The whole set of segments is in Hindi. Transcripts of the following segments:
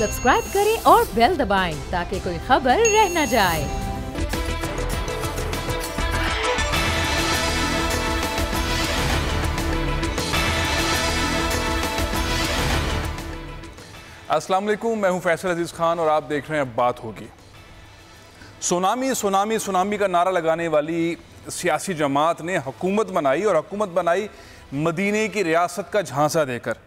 सब्सक्राइब करें और बेल दबाएं ताकि कोई खबर रह न जाए। अस्सलाम वालेकुम, मैं हूं फैसल अजीज़ खान और आप देख रहे हैं बात होगी। सुनामी सुनामी सुनामी का नारा लगाने वाली सियासी जमात ने हुकूमत बनाई और हुकूमत बनाई मदीने की रियासत का झांसा देकर,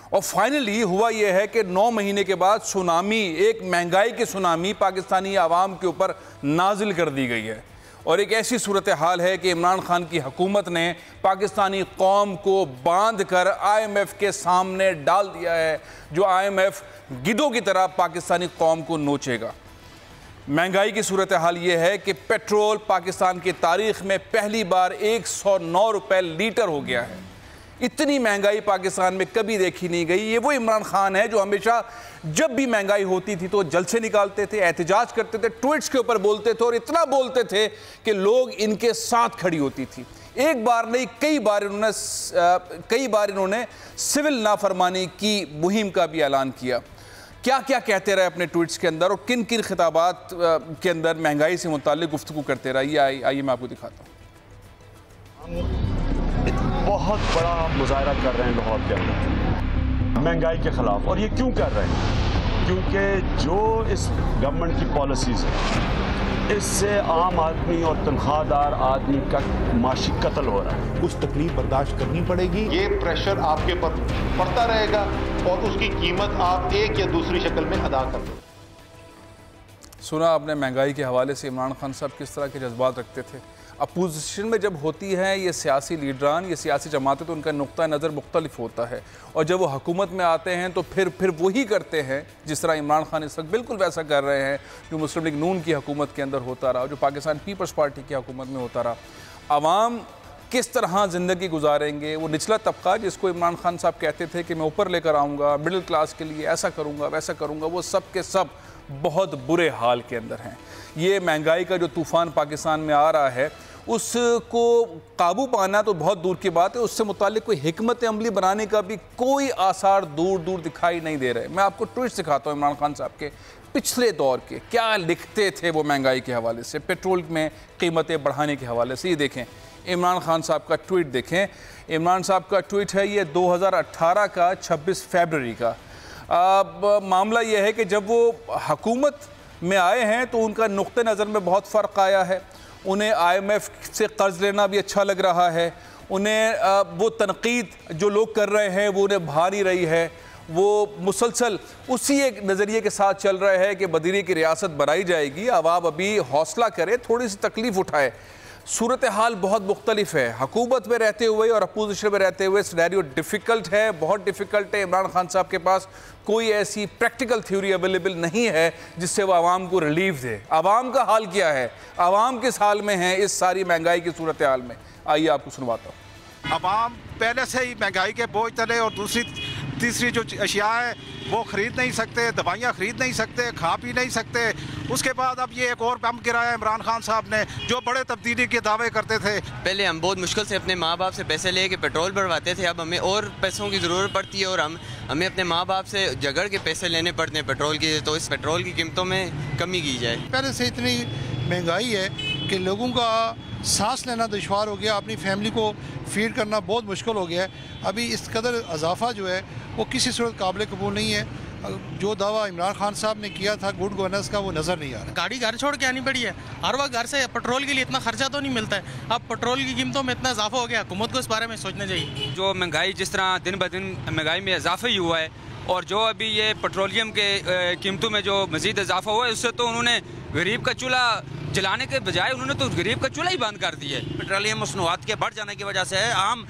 और फाइनली हुआ यह है कि 9 महीने के बाद सुनामी, एक महंगाई की सुनामी पाकिस्तानी आवाम के ऊपर नाजिल कर दी गई है। और एक ऐसी सूरत हाल है कि इमरान खान की हुकूमत ने पाकिस्तानी कौम को बांध कर IMF के सामने डाल दिया है, जो IMF गिद्धों की तरह पाकिस्तानी कौम को नोचेगा। महंगाई की सूरत हाल ये है कि पेट्रोल पाकिस्तान की तारीख में पहली बार 109 रुपये लीटर हो गया है। इतनी महंगाई पाकिस्तान में कभी देखी नहीं गई। ये वो इमरान खान है जो हमेशा जब भी महंगाई होती थी तो जलसे निकालते थे, एहतजाज करते थे, ट्वीट्स के ऊपर बोलते थे और इतना बोलते थे कि लोग इनके साथ खड़ी होती थी। एक बार नहीं, कई बार इन्होंने सिविल नाफरमानी की मुहिम का भी ऐलान किया। क्या क्या कहते रहे अपने ट्वीट्स के अंदर और किन किन खिताबात के अंदर महंगाई से मुताल्लिक गुफ्तगू करते रहे, आइए मैं आपको दिखाता हूँ। बहुत बड़ा मुजाहरा कर रहे हैं लाहौर के अंदर महंगाई के खिलाफ, और ये क्यों कर रहे हैं? क्योंकि जो इस गवर्नमेंट की पॉलिसीज़ है, इससे आम आदमी और तनख्वाहदार आदमी का माशी कत्ल हो रहा है। कुछ तकलीफ बर्दाश्त करनी पड़ेगी। ये प्रेशर आपके पर पड़ता रहेगा और उसकी कीमत आप एक या दूसरी शक्ल में अदा कर दो। सुना आपने महंगाई के हवाले से इमरान खान साहब किस तरह के जज्बात रखते थे। अपोजिशन में जब होती हैं ये सियासी लीडरान, ये सियासी जमातें, तो उनका नुक्ता नज़र मुख्तलिफ होता है, और जब वो हुकूमत में आते हैं तो फिर वही करते हैं जिस तरह इमरान खान इस वक्त बिल्कुल वैसा कर रहे हैं जो मुस्लिम लीग नून की हुकूमत के अंदर होता रहा, जो पाकिस्तान पीपल्स पार्टी की हुकूमत में होता रहा। आवाम किस तरह ज़िंदगी गुजारेंगे, वो निचला तबका जिसको इमरान खान साहब कहते थे कि मैं ऊपर लेकर आऊँगा, मिडिल क्लास के लिए ऐसा करूँगा वैसा करूँगा, वो सब के सब बहुत बुरे हाल के अंदर हैं। ये महंगाई का जो तूफ़ान पाकिस्तान में आ रहा है उसको काबू पाना तो बहुत दूर की बात है, उससे मुताल्लिक कोई हिकमत अमली बनाने का भी कोई आसार दूर दूर दिखाई नहीं दे रहे। मैं आपको ट्वीट दिखाता हूँ इमरान खान साहब के पिछले दौर के, क्या लिखते थे वो महंगाई के हवाले से, पेट्रोल में कीमतें बढ़ाने के हवाले से। ये देखें इमरान खान साहब का ट्वीट, देखें इमरान साहब का ट्वीट है ये 2018 का 26 फरवरी का। अब मामला ये है कि जब वो हुकूमत में आए हैं तो उनका नुक्ते नज़र में बहुत फ़र्क आया है। उन्हें IMF से कर्ज लेना भी अच्छा लग रहा है, उन्हें वो तनकीद जो लोग कर रहे हैं वो उन्हें भा नहीं रही है। वो मुसलसल उसी एक नज़रिए के साथ चल रहे हैं कि मदीने की रियासत बनाई जाएगी, अब आप अभी हौसला करें, थोड़ी सी तकलीफ़ उठाए। सूरत हाल बहुत मुख्तलिफ है, हुकूमत में रहते हुए और अपोजिशन में रहते हुए सिनेरियो डिफ़िकल्ट है, बहुत डिफ़िकल्ट है। इमरान खान साहब के पास कोई ऐसी प्रैक्टिकल थ्योरी अवेलेबल नहीं है जिससे वो आवाम को रिलीफ दे। आवाम का हाल क्या है, आवाम किस हाल में है इस सारी महंगाई की सूरत हाल में, आइए आपको सुनवाता हूँ। आवाम पहले से ही महंगाई के बोझ तले, और दूसरी तीसरी जो अशिया है वो ख़रीद नहीं सकते, दवाइयाँ ख़रीद नहीं सकते, खा पी नहीं सकते। उसके बाद अब ये एक और बम गिराया इमरान खान साहब ने, जो बड़े तब्दीली के दावे करते थे। पहले हम बहुत मुश्किल से अपने माँ बाप से पैसे लेके पेट्रोल भरवाते थे, अब हमें और पैसों की ज़रूरत पड़ती है और हमें अपने माँ बाप से झगड़ के पैसे लेने पड़ते हैं पेट्रोल की। तो इस पेट्रोल की कीमतों में कमी की जाए। पहले से इतनी महंगाई है कि लोगों का सांस लेना दुश्वार हो गया, अपनी फैमिली को फीड करना बहुत मुश्किल हो गया है। अभी इस कदर इजाफा जो है वो किसी सूरत काबिल कबूल नहीं है। जो दावा इमरान खान साहब ने किया था गुड गवर्नेंस का, वो नज़र नहीं आ रहा। गाड़ी घर छोड़ के आनी पड़ी है, हर वक्त घर से पेट्रोल के लिए इतना खर्चा तो नहीं मिलता है। अब पेट्रोल की कीमतों में इतना इजाफा हो गया, हुकूमत को इस बारे में सोचना चाहिए। जो महंगाई जिस तरह दिन ब दिन महंगाई में इजाफा ही हुआ है, और जो अभी ये पेट्रोलियम के कीमतों में जो मज़ीद इजाफा हुआ है, उससे तो उन्होंने गरीब का चूल्हा जलाने के बजाय उन्होंने तो गरीब का चूल्हा ही बंद कर दिया है। पेट्रोलियम मसनूआत के बढ़ जाने की वजह से आम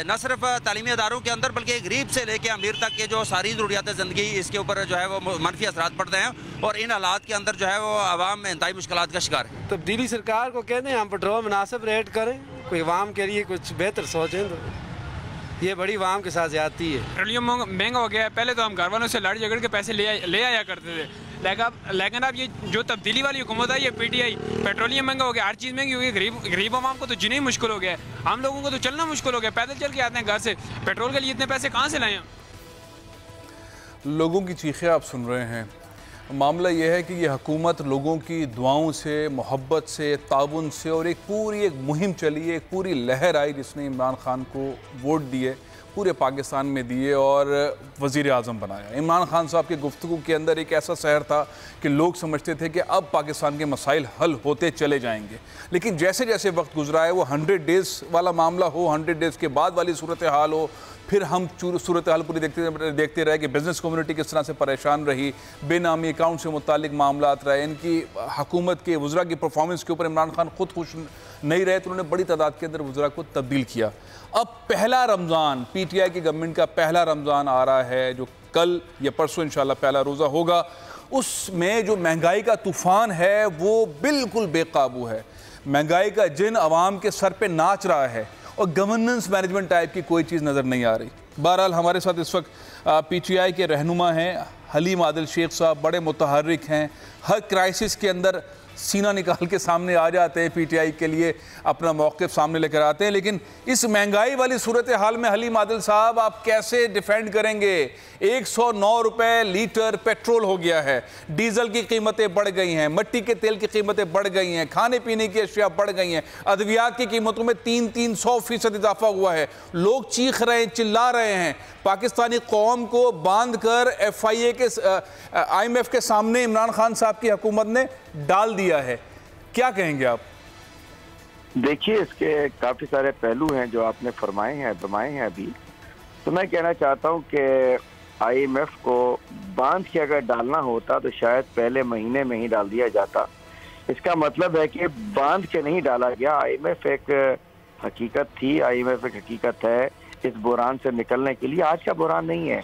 न सिर्फ तालीमी अदारों के अंदर बल्कि गरीब से लेकर अमीर तक के जो सारी ज़रूरियात ज़िंदगी, इसके ऊपर जो है वो मनफी असरात पड़ते हैं, और इन हालात के अंदर जो है वो आवाम इंतहाई मुश्किलात का शिकार है। तब्दीली सरकार को कहते हैं हम पेट्रोल मुनासिब रेट करें, कोई आवाम के लिए कुछ बेहतर सोचें, तो ये बड़ी आवाम के साथ ज्यादती है। पेट्रोलियम महंगा हो गया है, पहले तो हम घर वालों से लड़ झगड़ के पैसे ले आया करते थे, लेकिन अब ये जो तब्दीली वाली हुकूमत है, ये PTI, पेट्रोलियम महंगा हो गया, हर चीज़ महंगी हो गई, गरीब आवाम को तो जीना ही मुश्किल हो गया है। हम लोगों को तो चलना मुश्किल हो गया, पैदल चल के आते हैं घर से, पेट्रोल के लिए इतने पैसे कहाँ से लाएं? लोगों की चीखें आप सुन रहे हैं। मामला यह है कि ये हुकूमत लोगों की दुआओं से, मोहब्बत से, ताउन से और एक मुहिम चली है, एक पूरी लहर आई जिसने इमरान खान को वोट दिए, पूरे पाकिस्तान में दिए और वज़ीर आज़म बनाया। इमरान खान साहब की गुफ्तगू के अंदर एक ऐसा सहर था कि लोग समझते थे कि अब पाकिस्तान के मसाइल हल होते चले जाएंगे, लेकिन जैसे जैसे वक्त गुजरा है, वो 100 डेज़ वाला मामला हो, 100 डेज़ के बाद वाली सूरत हाल हो, फिर हम सूरत हाल पूरी देखते रहे कि बिज़नेस कम्युनिटी किस तरह से परेशान रही, बेनामी अकाउंट से मुतालिक मामला रहे, इनकी हुकूमत के वज़रा की परफॉर्मेंस के ऊपर इमरान खान खुद खुश नहीं रहे, तो उन्होंने बड़ी तादाद के अंदर वज़रा को तब्दील किया। अब पहला रमज़ान, PTI की गवर्नमेंट का पहला रमज़ान आ रहा है, जो कल या परसों इंशाल्लाह पहला रोज़ा होगा। उसमें जो महंगाई का तूफ़ान है वो बिल्कुल बेकाबू है। महंगाई का जिन अवाम के सर पे नाच रहा है और गवर्नेंस मैनेजमेंट टाइप की कोई चीज़ नज़र नहीं आ रही। बहरहाल हमारे साथ इस वक्त PTI के रहनुमा हैं हलीम आदिल शेख साहब, बड़े मुतहर्रिक हैं, हर क्राइसिस के अंदर सीना निकाल के सामने आ जाते हैं, PTI के लिए अपना मौक़िफ़ सामने लेकर आते हैं। लेकिन इस महंगाई वाली सूरत हाल में हलीम आदिल साहब आप कैसे डिफेंड करेंगे? 109 रुपये लीटर पेट्रोल हो गया है, डीजल की कीमतें बढ़ गई हैं, मिट्टी के तेल की कीमतें बढ़ गई हैं, खाने पीने की अशिया बढ़ गई हैं, अद्वियात की कीमतों में 300% इजाफा हुआ है। लोग चीख रहे हैं, चिल्ला रहे हैं। पाकिस्तानी कौम को बांध कर FIA के IMF के सामने इमरान खान साहब की हुकूमत ने डाल दिया है, क्या कहेंगे आप? देखिए, इसके काफ़ी सारे पहलू हैं जो आपने फरमाए हैं अभी। तो मैं कहना चाहता हूं कि IMF को बांध के अगर डालना होता तो शायद पहले महीने में ही डाल दिया जाता। इसका मतलब है कि बांध के नहीं डाला गया। IMF एक हकीकत थी, IMF एक हकीकत है इस बुरान से निकलने के लिए। आज का बुरान नहीं है,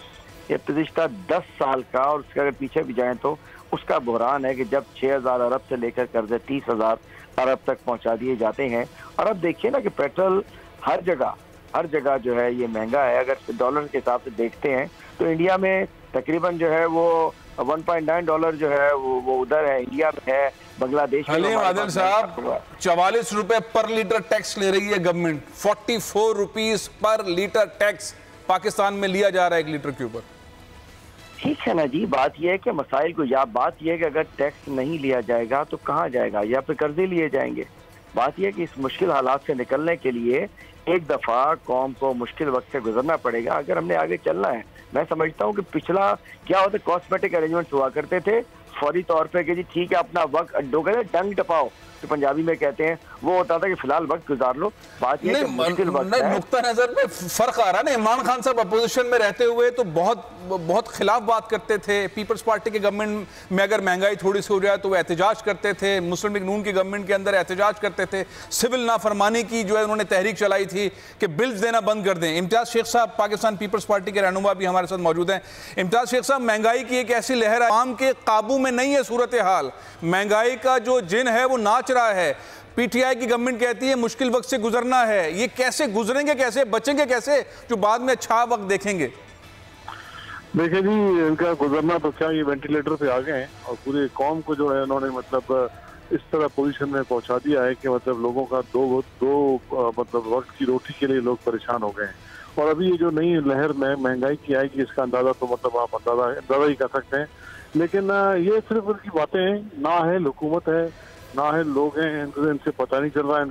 ये पिछला 10 साल का, और उसके अगर पीछे भी जाएं तो उसका बुरान है कि जब 6000 अरब से लेकर कर्जे 30,000 अरब तक पहुंचा दिए जाते हैं। और अब देखिए ना कि पेट्रोल हर जगह जो है ये महंगा है। अगर डॉलर के हिसाब से देखते हैं तो इंडिया में तकरीबन जो है वो 1.9 डॉलर जो है वो उधर है, इंडिया में है, बांग्लादेश में। हलीम आदिल साहब, 44 रुपए पर लीटर टैक्स ले रही है government, 44 rupees per litre tax Pakistan में लिया जा रहा है 1 लीटर के ऊपर। ठीक है ना जी, बात यह है कि मसाइल को, या बात यह है कि अगर टैक्स नहीं लिया जाएगा तो कहाँ जाएगा, या फिर कर्जे लिए जाएंगे। बात यह है कि इस मुश्किल हालात से निकलने के लिए एक दफ़ा कौम को मुश्किल वक्त से गुजरना पड़ेगा अगर हमने आगे चलना है। मैं समझता हूँ कि पिछला क्या होता, कॉस्मेटिक अरेंजमेंट हुआ करते थे फौरी तौर पे कि जी ठीक है अपना वक्त अड्डो करे डंग टपाओ, तो पंजाबी में कहते हैं, वो होता था कि फिलहाल वक्त गुजार लो। बात ये मुश्किल वक्त है। नुक्ता नजर में फर्क आ रहा है ना। इमरान खान साहब अपोजिशन में रहते हुए तो बहुत खिलाफ बात करते थे। पीपल्स पार्टी की गवर्नमेंट में अगर महंगाई थोड़ी सी हो जाए तो वो एहतजाज करते थे, मुस्लिम लीग नून की गवर्नमेंट के अंदर एहतजाज करते थे, सिविल नाफरमानी की जो है उन्होंने तहरीक चलाई थी कि बिल्स देना बंद कर दें। इम्तियाज शेख साहब पाकिस्तान पीपल्स पार्टी के रहनुमा भी हमारे साथ मौजूद हैं। इम्तियाज शेख साहब, महंगाई की एक ऐसी लहर है, आम के काबू में नहीं है सूरत हाल, महंगाई का जो जिन है वो नाच रहा है। PTI की गवर्नमेंट कहती है मुश्किल वक्त से गुजरना है, ये कैसे गुजरेंगे, कैसे बचेंगे, कैसे जो बाद में अच्छा वक्त देखेंगे? देखिए जी, इनका गुजरना तो क्या, ये वेंटिलेटर पे आ गए हैं और पूरी कौम को जो है उन्होंने मतलब इस तरह पोजीशन में पहुंचा दिया है कि मतलब लोगों का दो मतलब वक्त की रोटी के लिए लोग परेशान हो गए हैं। और अभी ये जो नई लहर में महंगाई की आएगी इसका अंदाजा तो मतलब आप अंदाजा ही कर सकते हैं। लेकिन ये सिर्फ उनकी बातें हैं, ना है हुकूमत है, ना है लोग हैं, इनसे पता नहीं चल रहा है,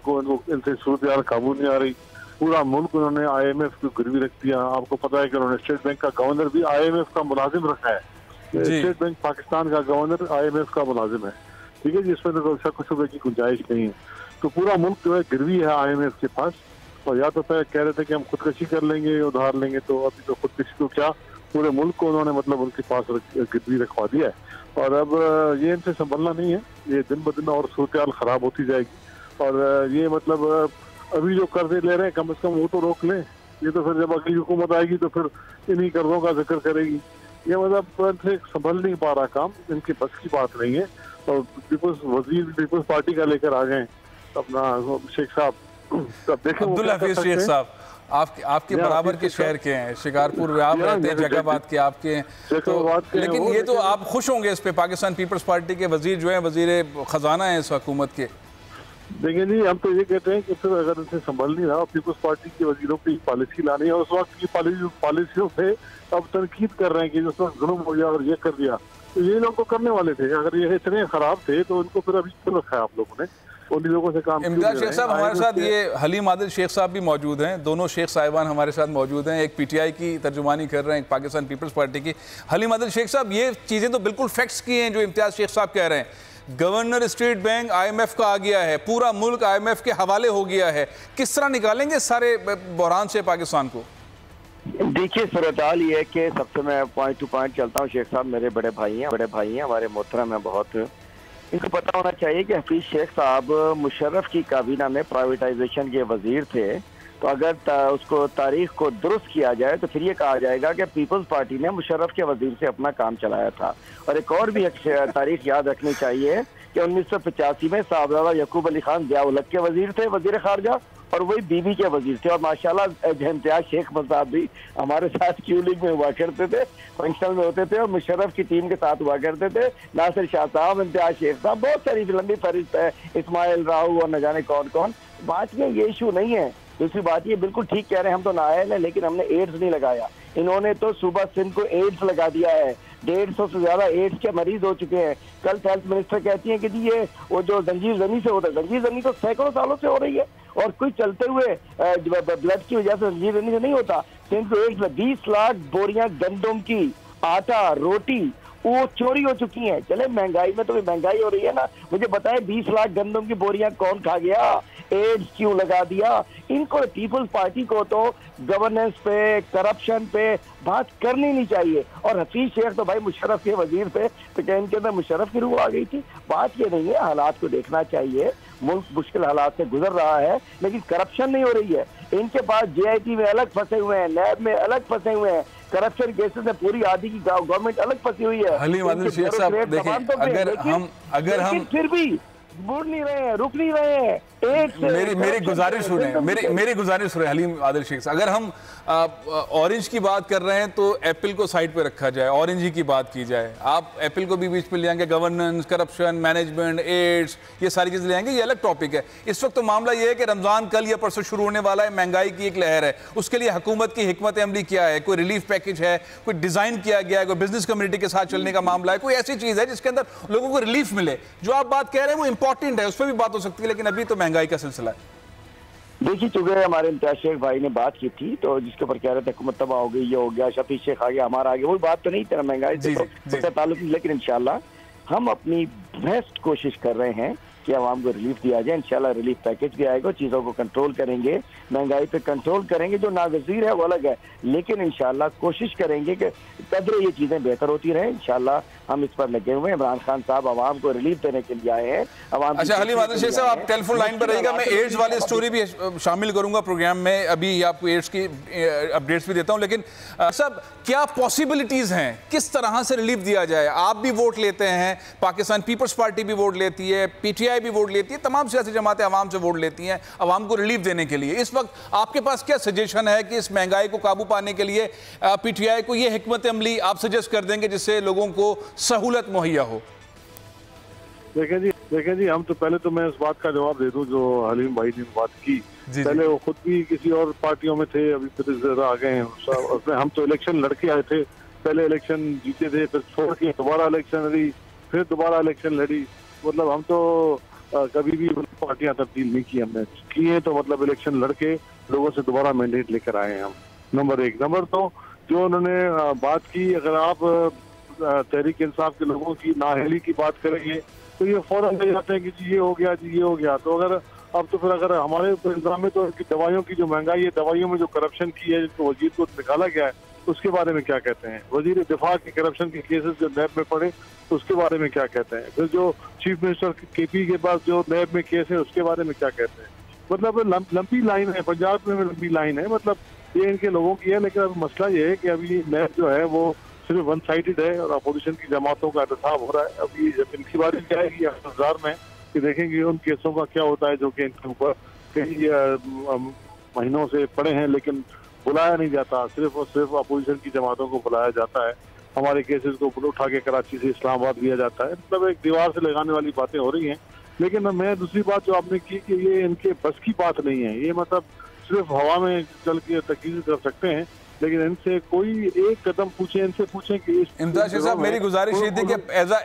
इनसे सूरत हाल काबू नहीं आ रही। पूरा मुल्क उन्होंने IMF को गिरवी रख दिया। आपको पता है कि उन्होंने स्टेट बैंक का गवर्नर भी IMF का मुलाजिम रखा है। स्टेट बैंक पाकिस्तान का गवर्नर IMF का मुलाजिम है, ठीक है जी, इसमें तो कुछ रुपए की गुंजाइश नहीं है। तो पूरा मुल्क जो है गिरवी है IMF के पास। और या तो कह रहे थे कि हम खुदकशी कर लेंगे, उधार लेंगे, तो अभी तो खुदकशी तो क्या, पूरे मुल्क को उन्होंने मतलब उनके पास गिरवी रखवा दिया है। और अब ये इनसे संभलना नहीं है, ये दिन ब दिन और सूरत हाल खराब होती जाएगी। और ये मतलब अभी जो कर्जे ले रहे हैं कम से कम वो तो रोक लें। ये तो फिर जब अगली हुकूमत आएगी तो फिर इन्हीं कर्जों का जिक्र करेगी। ये मतलब इनसे संभल नहीं पा रहा काम, इनकी बस की बात नहीं है। और पीपल्स पार्टी का लेकर आ गए अपना शेख साहब। अब्दुल हफीज शेख साहब, आपके बराबर के शहर के हैं, शिकारपुर में आप रहते हैं, जगाबाद के आपके हैं, तो लेकिन ये तो आप खुश होंगे इस पे, पाकिस्तान पीपल्स पार्टी के वजीर जो है, वजीर खजाना है इस हुकूमत के। देखिए जी, हम तो ये कहते हैं कि फिर अगर इसे संभल नहीं रहा, पीपल्स पार्टी के वजीरों की पॉलिसी लानी है, उस वक्त की पॉलिसियों पे अब तनकीद कर रहे हैं कि जिस वक्त जुल्म हो गया और ये कर दिया, तो ये लोग तो करने वाले थे। अगर ये इतने खराब थे तो उनको फिर अभी क्यों रखा है आप लोगों ने? उन लोगों से काम। इम्तियाज शेख साहब हमारे साथ, ये हलीम आदिल शेख साहब भी मौजूद हैं, दोनों शेख साहिबान हमारे साथ मौजूद हैं, एक पीटीआई की तर्जुमानी कर रहे हैं, एक पाकिस्तान पीपल्स पार्टी की। हलीम आदिल शेख साहब, ये चीज़ें तो बिल्कुल फैक्ट्स की हैं जो इम्तियाज शेख साहब कह रहे हैं। गवर्नर स्टेट बैंक IMF का आ गया है, पूरा मुल्क IMF के हवाले हो गया है, किस तरह निकालेंगे सारे बहरान से पाकिस्तान को? देखिए, सूरत-हाल ये है कि सबसे मैं पॉइंट टू पॉइंट चलता हूँ। शेख साहब मेरे बड़े भाई हैं, हमारे मोहतरम हैं बहुत। इनको पता होना चाहिए कि हफीज शेख साहब मुशर्रफ की काबीना में प्राइवेटाइजेशन के वजीर थे, तो अगर उसको तारीख को दुरुस्त किया जाए तो फिर ये कहा जाएगा कि पीपल्स पार्टी ने मुशर्रफ के वजीर से अपना काम चलाया था। और एक और भी तारीख याद रखनी चाहिए कि 1985 में साहबजादा यकूब अली खान ज़िया-उल-हक के वजीर थे, वजीर खारजा, और वही बीबी के वजीर थे। और माशाल्लाह इम्तियाज शेख साहब भी हमारे साथ क्यू लीग में हुआ करते थे, फंक्शनल में होते थे और मुशर्रफ की टीम के साथ हुआ करते थे। नासिर शाह साहब, इम्तियाज शेख साहब, बहुत सारी लंबी फहरिस्त है, इस्माइल राहू और न जाने कौन कौन। बात ये इशू नहीं है। दूसरी बात ये बिल्कुल ठीक कह रहे हैं, हम तो नाअहल हैं, लेकिन हमने एड्स नहीं लगाया। इन्होंने तो सूबा सिंध को एड्स लगा दिया है, 150 से ज्यादा एड्स के मरीज हो चुके हैं। कल हेल्थ मिनिस्टर कहती हैं कि जी ये वो जो जंजीर जनी से होता है, जंजीर जनी तो सैकड़ों सालों से हो रही है, और कोई चलते हुए ब्लड की वजह से जंजीर जनी से नहीं होता। सिंध को एड्स 20 लाख बोरियां गंदम की, आटा, रोटी वो चोरी हो चुकी हैं। चले महंगाई में तो भी महंगाई हो रही है ना, मुझे बताएं 20 लाख गंदम की बोरियां कौन खा गया? एड्स क्यों लगा दिया? इनको पीपल्स पार्टी को तो गवर्नेंस पे, करप्शन पे बात करनी नहीं चाहिए। और हफीज शेख तो भाई मुशर्रफ के वजीर थे, तो क्या इनके अंदर मुशर्रफ की रूह आ गई थी? बात ये नहीं है, हालात को देखना चाहिए। मुल्क मुश्किल हालात से गुजर रहा है, लेकिन करप्शन नहीं हो रही है। इनके पास JIT में अलग फंसे हुए हैं, नैब में अलग फंसे हुए हैं, करप्शन केसेस में पूरी आधी की गवर्नमेंट अलग फंसी हुई है। हलीम आदिल शेख साहब देखें, अगर हम फिर भी मुड़ नहीं रहे हैं, रुक नहीं रहे हैं। मेरी गुजारिश सुने, मेरी गुजारिश सुने हलीम आदिल शेख साहब, अगर हम ऑरेंज की बात कर रहे हैं तो एप्पल को साइड पे रखा जाए, ऑरेंज ही की बात की जाए। आप एप्पल को भी बीच में ले आएंगे, गवर्नेंस, करप्शन, मैनेजमेंट, एड्स, ये सारी चीज़ें ले आएंगे, ये अलग टॉपिक है। इस वक्त तो मामला ये है कि रमज़ान कल या परसों शुरू होने वाला है, महंगाई की एक लहर है, उसके लिए हुकूमत की हिकमत अमली क्या है? कोई रिलीफ पैकेज है, कोई डिज़ाइन किया गया है, कोई बिजनेस कम्युनिटी के साथ चलने का मामला है, कोई ऐसी चीज़ है जिसके अंदर लोगों को रिलीफ मिले? जो आप बात कह रहे हैं वो इंपॉर्टेंट है, उस पर भी बात हो सकती है, लेकिन अभी तो महंगाई का सिलसिला है। देखिए, चूंकि हमारे इम्तियाज शेख भाई ने बात की थी, तो जिसके ऊपर कह रहे थे हुकूमत तबाह हो गई, ये हो गया, शफीक शेख आ गया, हमारा आ गया, वो बात तो नहीं, तेरा महंगाई से तो ताल्लुक नहीं। लेकिन इंशाल्लाह हम अपनी बेस्ट कोशिश कर रहे हैं कि आवाम को रिलीफ दिया जाए। इंशाल्लाह रिलीफ पैकेज भी आएगा, चीज़ों को कंट्रोल करेंगे, महंगाई पे कंट्रोल करेंगे। जो नागज़ीर है वो अलग है, लेकिन इंशाल्लाह कोशिश करेंगे कि कदरे ये चीज़ें बेहतर होती रहें। इंशाल्लाह हम इस पर लगे हुए हैं। इमरान खान साहब आवाम को रिलीफ देने के लिए आए हैं। अच्छा, हलीम आदिल शेख साहब, आप टेलीफोन लाइन पर रहिएगा, मैं एड्स वाली स्टोरी भी शामिल करूंगा प्रोग्राम में, अभी आपको एड्स की अपडेट्स भी देता हूं। लेकिन सब क्या पॉसिबिलिटीज़ हैं, किस तरह से रिलीफ दिया जाए? आप भी वोट लेते हैं, पाकिस्तान पीपल्स पार्टी भी वोट लेती है, PTI भी वोट लेती है, तमाम सियासी जमातें आवाम से वोट लेती हैं आवाम को रिलीफ देने के लिए। इस वक्त आपके पास क्या सजेशन है कि इस महंगाई को काबू पाने के लिए PTI को ये हिकमत अमली आप सजेस्ट कर देंगे जिससे लोगों को सहूलत मुहैया हो? देखें जी, हम तो पहले तो मैं इस बात का जवाब दे दूं जो हलीम भाई ने बात की। पहले वो खुद भी किसी और पार्टियों में थे, अभी फिर आ गए हैं उसमें। हम तो इलेक्शन लड़के आए थे, पहले इलेक्शन जीते थे, फिर छोड़ के दोबारा इलेक्शन लड़ी, फिर दोबारा इलेक्शन लड़ी। मतलब हम तो कभी भी पार्टियां तब्दील नहीं की, हमने की है तो मतलब इलेक्शन लड़के लोगों से दोबारा मैंडेट लेकर आए हैं हम। नंबर 1। नंबर 2, जो उन्होंने बात की, अगर आप तहरीक इंसाफ के लोगों की नाअहली की बात करेंगे तो ये फौरन ले जाते हैं कि जी ये हो गया, जी ये हो गया। तो अगर अब तो फिर अगर हमारे ऊपर इल्जाम है तो दवाइयों की जो महंगाई है, दवाइयों में जो करप्शन की है, जिसको वजीर को निकाला गया है, उसके बारे में क्या कहते हैं? वजीर दिफा के करप्शन के केसेस जो नैब में पड़े उसके बारे में क्या कहते हैं? फिर जो चीफ मिनिस्टर KP के पास जो नैब में केस है उसके बारे में क्या कहते हैं? मतलब लंबी लाइन है, पंजाब में लंबी लाइन है, मतलब ये इनके लोगों की है। लेकिन अब मसला ये है कि अभी नैब जो है वो सिर्फ वन साइडेड है और अपोजिशन की जमातों का एहतसाब हो रहा है। अभी जब इनकी बारी जाएगी 2000 में कि देखेंगे उन केसों का क्या होता है जो कि इनके ऊपर कई महीनों से पड़े हैं लेकिन बुलाया नहीं जाता, सिर्फ और सिर्फ अपोजिशन की जमातों को बुलाया जाता है। हमारे केसेस को उठा के कराची से इस्लामाबाद दिया जाता है। मतलब एक दीवार से लगाने वाली बातें हो रही हैं। लेकिन मैं दूसरी बात जो आपने की कि ये इनके बस की बात नहीं है, ये मतलब सिर्फ हवा में चल के तकीज कर सकते हैं, लेकिन इनसे कोई एक कदम पूछे, इनसे पूछें कि इम्तियाज शेख साहब, मेरी गुजारिश ये थी कि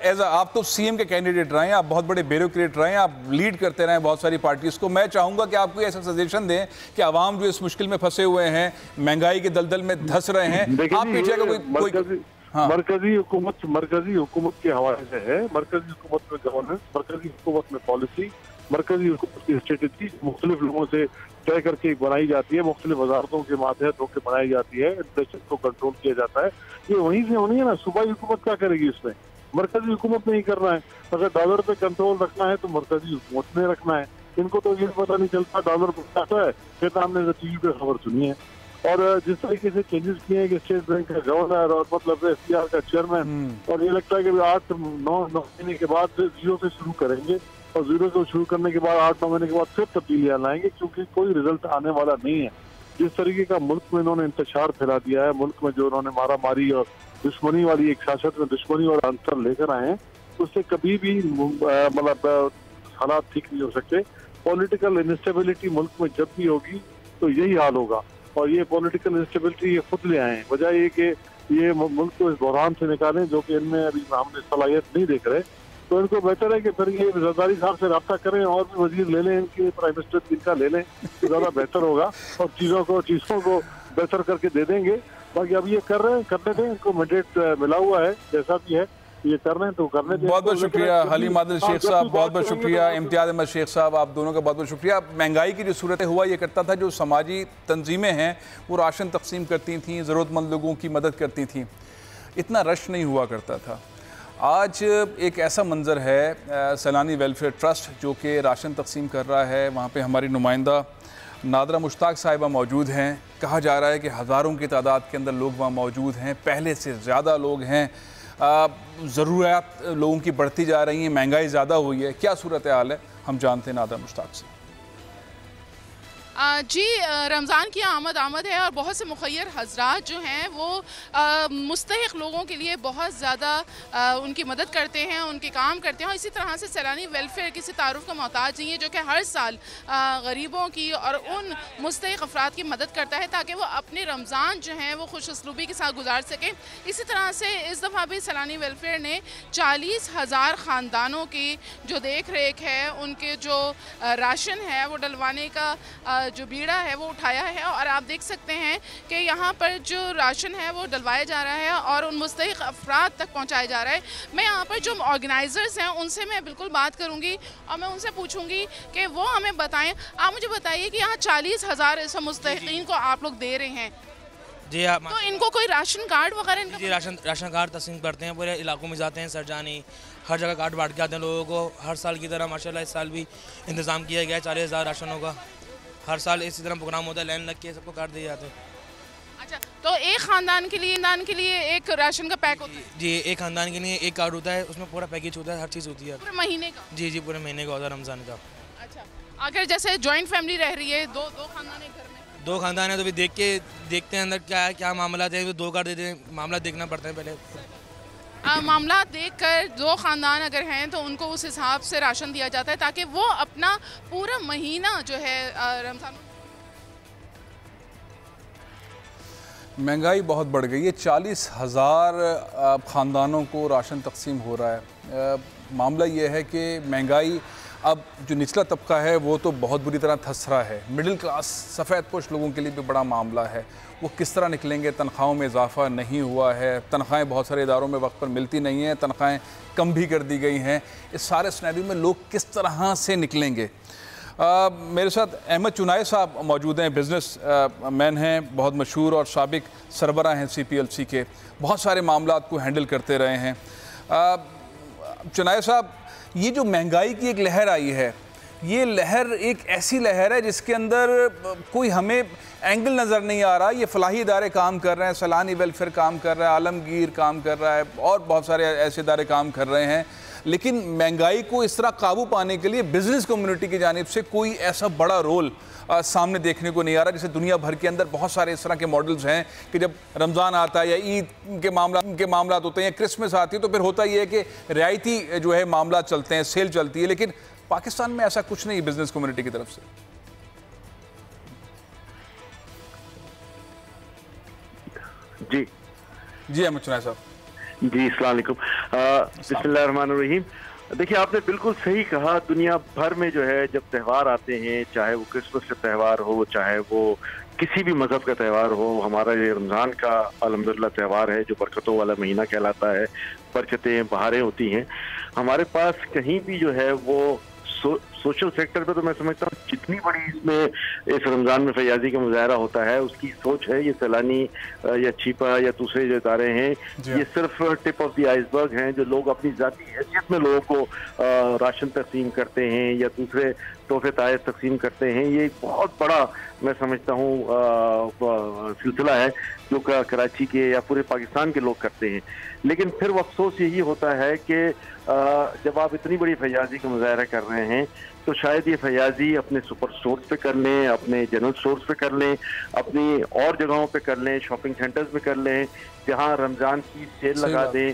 एज आप तो सीएम के कैंडिडेट रहे हैं, आप बहुत बड़े ब्यूरोक्रेट रहे हैं, आप लीड करते रहे हैं बहुत सारी पार्टीज को। मैं चाहूंगा कि आप कोई ऐसा सजेशन दें कि आवाम जो इस मुश्किल में फंसे हुए हैं, महंगाई के दलदल में धंस रहे हैं, आप पीछे का कोई मरकजी हुकूमत के हवाले से है। मरकजी हुकूमत में गवर्नेंस, मरकजी हुकूमत में पॉलिसी, मरकजी हुकूमत की स्ट्रेटेजी मुख्तलिफ लोगों से तय करके बनाई जाती है, मुख्तलिफ वजारतों के मातहत होकर बनाई जाती है, इन्फ्लेशन को कंट्रोल किया जाता है। ये वहीं से होनी है ना, सूबाई हुकूमत क्या करेगी इसमें? मरकजी हुकूमत ने ही करना है। अगर डॉलर पे कंट्रोल रखना है तो मरकजी हुकूमत ने रखना है। इनको तो ये पता नहीं चलता डॉलर बढ़ता है, फिर हमने टीवी पे खबर सुनी है। और जिस तरीके से चेंजेस किए हैं कि स्टेट बैंक का गवर्नर और मतलब SBR का चेयरमैन, और ये लगता है कि 8-9 महीने के बाद जीरो से शुरू करेंगे, और जीरो से शुरू करने के बाद 8-9 महीने के बाद फिर तब्दीलियां लाएंगे, क्योंकि कोई रिजल्ट आने वाला नहीं है। जिस तरीके का मुल्क में इन्होंने इंतशार फैला दिया है, मुल्क में जो उन्होंने मारा मारी और दुश्मनी वाली एक सियासत में दुश्मनी और अंतर लेकर आए हैं, उससे कभी भी मतलब हालात ठीक नहीं हो सकते। पॉलिटिकल इंस्टेबिलिटी मुल्क में जब भी होगी तो यही हाल होगा, और ये पॉलिटिकल इंस्टेबिलिटी ये खुद ले आए हैं, बजाय ये कि ये मुल्क को इस बहरान से निकालें जो कि इनमें अभी हमने सलाहियत नहीं देख रहे। तो इनको बेहतर है कि फिर ये जरदारी साहब से रब्ता करें और भी वजीर ले लें, इनके प्राइम मिनिस्टर इनका ले लें तो ज़्यादा बेहतर होगा, और चीज़ों को बेहतर करके दे देंगे। बाकी अब ये कर रहे हैं, करने दें, इनको मैंडेट मिला हुआ है, जैसा भी है ये कर रहे हैं तो करने दें। बहुत बहुत शुक्रिया हलीम आदिल शेख साहब, बहुत बहुत शुक्रिया इम्तियाज अहमद शेख साहब, आप दोनों का बहुत बहुत शुक्रिया। महंगाई की जो सूरत हुआ ये करता था, जो समाजी तंजीमें हैं वो राशन तकसीम करती थीं, ज़रूरतमंद लोगों की मदद करती थीं, इतना रश नहीं हुआ करता था। आज एक ऐसा मंज़र है, सैलानी वेलफेयर ट्रस्ट जो कि राशन तकसीम कर रहा है, वहाँ पे हमारी नुमाइंदा नादरा मुश्ताक साहिबा मौजूद हैं। कहा जा रहा है कि हज़ारों की तादाद के अंदर लोग वहाँ मौजूद हैं, पहले से ज़्यादा लोग हैं, ज़रूरियात लोगों की बढ़ती जा रही हैं, महंगाई ज़्यादा हुई है, क्या सूरत हाल है हम जानते हैं नादरा मुश्ताक से। जी, रमज़ान की आमद है और बहुत से मुखय्यर हजरात जो हैं वो मुस्तहिक लोगों के लिए बहुत ज़्यादा उनकी मदद करते हैं, उनके काम करते हैं। और इसी तरह से सैलानी वेलफेयर किसी तारुफ का मोहताज नहीं है, जो कि हर साल गरीबों की और उन मुस्तहिक अफराद की मदद करता है ताकि वो अपने रमज़ान जो हैं वो खुश उसलूबी के साथ गुजार सकें। इसी तरह से इस दफ़ा भी सैलानी वेलफेयर ने 40,000 ख़ानदानों की जो देख रेख है, उनके जो राशन है वो डलवाने का जो बीड़ा है वो उठाया है। और आप देख सकते हैं कि यहाँ पर जो राशन है वो डलवाया जा रहा है और उन मुस्तहिक अफराद तक पहुँचाया जा रहा है। मैं यहाँ पर जो ऑर्गेनाइज़र्स हैं उनसे मैं बिल्कुल बात करूँगी और मैं उनसे पूछूँगी कि वो हमें बताएं। आप मुझे बताइए कि यहाँ 40,000 ऐसे मुस्तहिकीन को आप लोग दे रहे हैं जी, हाँ, तो इनको कोई राशन कार्ड वगैरह? जी, राशन कार्ड तस्लीम करते हैं, पूरे इलाकों में जाते हैं, सरजानी हर जगह कार्ड बांट के आते हैं लोगों को। हर साल की तरह माशाल्लाह इस साल भी इंतज़ाम किया गया है 40,000 राशनों का। हर साल इसी तरह प्रोग्राम होता है, लाइन लग के सबको कार्ड दिए जाते हैं। अच्छा, तो एक ख़ानदान के लिए एक राशन का पैक होता है? जी, एक ख़ानदान के लिए एक कार्ड होता है, उसमें पूरा पैकेज होता है, हर चीज़ होती है पूरे महीने का? जी, पूरे महीने का होता है रमज़ान का। अच्छा, अगर जैसे जॉइंट फैमिली रह रही है, दो ख़ानदान एक घर में, 2 ख़ानदान है तो भी देखते हैं अंदर क्या मामला है, तो 2 कार्ड देते हैं, मामला देखना पड़ता है पहले। मामला देखकर 2 ख़ानदान अगर हैं तो उनको उस हिसाब से राशन दिया जाता है ताकि वो अपना पूरा महीना जो है रमज़ान। महंगाई बहुत बढ़ गई है, 40,000 ख़ानदानों को राशन तकसीम हो रहा है। मामला ये है कि महंगाई अब जो निचला तबका है वो तो बहुत बुरी तरह धंस रहा है, मिडिल क्लास सफ़ेद पोश लोगों के लिए भी बड़ा मामला है। वो किस तरह निकलेंगे? तनख्वाहों में इजाफ़ा नहीं हुआ है, तनख्वाहें बहुत सारे इदारों में वक्त पर मिलती नहीं हैं, तनख्वाहें कम भी कर दी गई हैं। इस सारे सिनेरियो में लोग किस तरह से निकलेंगे? मेरे साथ अहमद चुनाई साहब मौजूद हैं, बिज़नेस मैन हैं, बहुत मशहूर और साबिक सरबराह हैं CPLC के, बहुत सारे मामलात को हैंडल करते रहे हैं। चुनाई साहब, ये जो महंगाई की एक लहर आई है, ये लहर एक ऐसी लहर है जिसके अंदर कोई हमें एंगल नज़र नहीं आ रहा। ये फलाही इदारे काम कर रहे हैं, सैलानी वेलफेयर काम कर रहा है, आलमगीर काम कर रहा है और बहुत सारे ऐसे इदारे काम कर रहे हैं, लेकिन महंगाई को इस तरह काबू पाने के लिए बिज़नेस कम्युनिटी की जानिब से कोई ऐसा बड़ा रोल सामने देखने को नहीं आ रहा। जैसे दुनिया भर के अंदर बहुत सारे इस तरह के मॉडल्स हैं कि जब रमज़ान आता है या ईद के मामला होते हैं या क्रिसमस आती है तो फिर होता ही है कि रियायती जो है मामला चलते हैं, सेल चलती है, लेकिन पाकिस्तान में ऐसा कुछ नहीं बिजनेस कम्युनिटी की तरफ से। जी जी अहमद चुनाई साहब। जी अस्सलाम वालेकुम। बिस्मिल्लाहिर्रहमानिर्रहीम। देखिए आपने बिल्कुल सही कहा, दुनिया भर में जो है जब त्यौहार आते हैं, चाहे वो क्रिसमस का त्यौहार हो, चाहे वो किसी भी मजहब का त्यौहार हो, हमारा ये रमज़ान का अल्हम्दुलिल्लाह त्यौहार है जो बरकतों वाला महीना कहलाता है, बरकतें बहारें होती हैं हमारे पास। कहीं भी जो है वो सोशल सेक्टर पे तो मैं समझता हूँ जितनी बड़ी इसमें इस रमज़ान में फयाजी का मुजाहरा होता है उसकी सोच है, ये सैलानी या छिपा या दूसरे जो इदारे हैं ये सिर्फ टिप ऑफ द आइसबर्ग हैं। जो लोग अपनी ज़ाती हैसियत में लोगों को राशन तकसीम करते हैं या दूसरे तोहफे तायज तकसीम करते हैं, ये एक बहुत बड़ा मैं समझता हूँ सिलसिला है जो कराची के या पूरे पाकिस्तान के लोग करते हैं। लेकिन फिर वो अफसोस यही होता है कि जब आप इतनी बड़ी फयाजी का मुजाहरा कर रहे हैं तो शायद ये फयाजी अपने सुपर स्टोर्स पे कर लें, अपने जनरल स्टोर्स पे कर लें, अपनी और जगहों पे कर लें, शॉपिंग सेंटर्स में कर लें, जहां रमज़ान की सेल लगा दें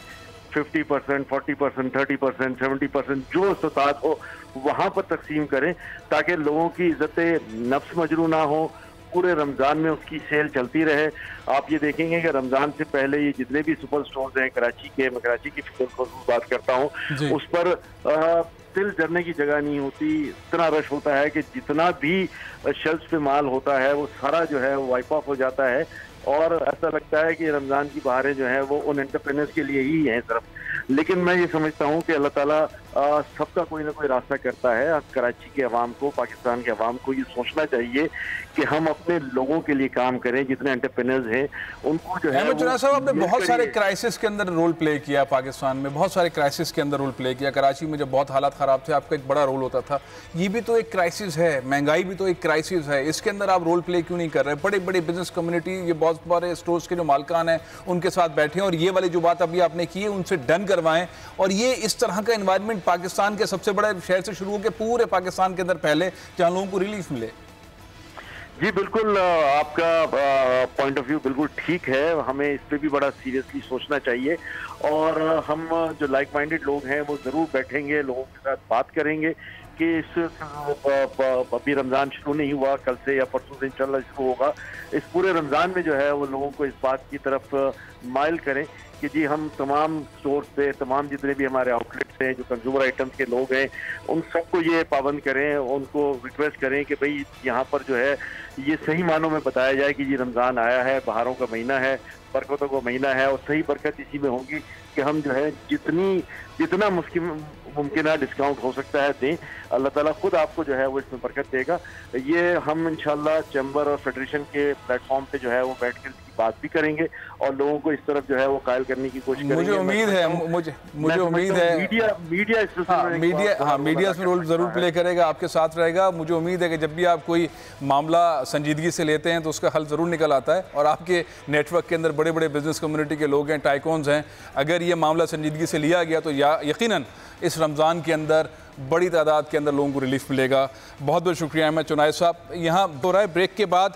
50%, 40%, 30%, 70% जो इस्तात हो वहाँ पर तकसीम करें ताकि लोगों की इज़्ज़त नफ्स मजरू ना हो, पूरे रमज़ान में उसकी सेल चलती रहे। आप ये देखेंगे कि रमज़ान से पहले ये जितने भी सुपर स्टोर्स हैं कराची के, मैं कराची की बात करता हूँ, उस पर तिल जरने की जगह नहीं होती, इतना रश होता है कि जितना भी शेल्फ पे माल होता है वो सारा जो है वाइप ऑफ हो जाता है और ऐसा लगता है कि रमज़ान की बहारें जो हैं वो उन एंटरप्रेन्योर्स के लिए ही हैं सिर्फ। लेकिन मैं ये समझता हूँ कि अल्लाह ताला सबका कोई ना कोई रास्ता करता है। कराची के अवाम को, पाकिस्तान के अवाम को ये सोचना चाहिए कि हम अपने लोगों के लिए काम करें, जितने एंटरप्रेन्योर्स हैं उनको जो है। अहमद चुनाई साहब, आपने बहुत सारे क्राइसिस के अंदर रोल प्ले किया, पाकिस्तान में बहुत सारे क्राइसिस के अंदर रोल प्ले किया। कराची में जब बहुत हालात ख़राब थे आपका एक बड़ा रोल होता था। ये भी तो एक क्राइसिस है, महंगाई भी तो एक क्राइसिस है, इसके अंदर आप रोल प्ले क्यों नहीं कर रहे? बड़े बड़े बिजनेस कम्युनिटी, ये बहुत बड़े स्टोर्स के जो मालकान हैं उनके साथ बैठे और ये वाली जो बात अभी आपने की है उनसे डन करवाएं और ये इस तरह का एनवायरनमेंट पाकिस्तान के सबसे बड़े शहर से शुरू होकर पूरे पाकिस्तान के अंदर फैले जहाँ लोगों को रिलीफ मिले। जी बिल्कुल, आपका पॉइंट ऑफ व्यू बिल्कुल ठीक है। हमें इस पर भी बड़ा सीरियसली सोचना चाहिए और हम जो लाइक माइंडेड लोग हैं वो ज़रूर बैठेंगे, लोगों के साथ बात करेंगे कि इस अभी रमज़ान शुरू नहीं हुआ, कल से या परसों से इंशाल्लाह शुरू होगा। इस पूरे रमज़ान में जो है वो लोगों को इस बात की तरफ माइल करें कि जी हम तमाम स्टोर्स पे, तमाम जितने भी हमारे आउटलेट्स हैं जो कंज्यूमर आइटम्स के लोग हैं उन सबको ये पाबंद करें, उनको रिक्वेस्ट करें कि भाई यहाँ पर जो है ये सही मानों में बताया जाए कि जी रमज़ान आया है, बहारों का महीना है, बरकतों का महीना है और सही बरकत इसी में होगी कि हम जो है जितना मुमकिन है डिस्काउंट हो सकता है दें। अल्लाह ताला खुद आपको जो है वो इसमें बरकत देगा। ये हम इंशाल्लाह चैम्बर और फेडरेशन के प्लेटफॉर्म पे जो है वो बैठ कर इसकी बात भी करेंगे और लोगों को इस तरफ जो है वो कायल करने की कोशिश करेंगे। मुझे उम्मीद है मीडिया इसमें रोल जरूर प्ले करेगा, आपके साथ रहेगा। मुझे उम्मीद है कि जब भी आप कोई मामला संजीदगी से लेते हैं तो उसका हल ज़रूर निकल आता है और आपके नेटवर्क के अंदर बड़े बड़े बिजनेस कम्युनिटी के लोग हैं, टाइकॉन्स हैं, अगर ये मामला संजीदगी से लिया गया तो यकीनन इस रमज़ान के अंदर बड़ी तादाद के अंदर लोगों को रिलीफ मिलेगा। बहुत बहुत शुक्रिया अहमद चुनाई साहब। यहाँ दोहराए ब्रेक के बाद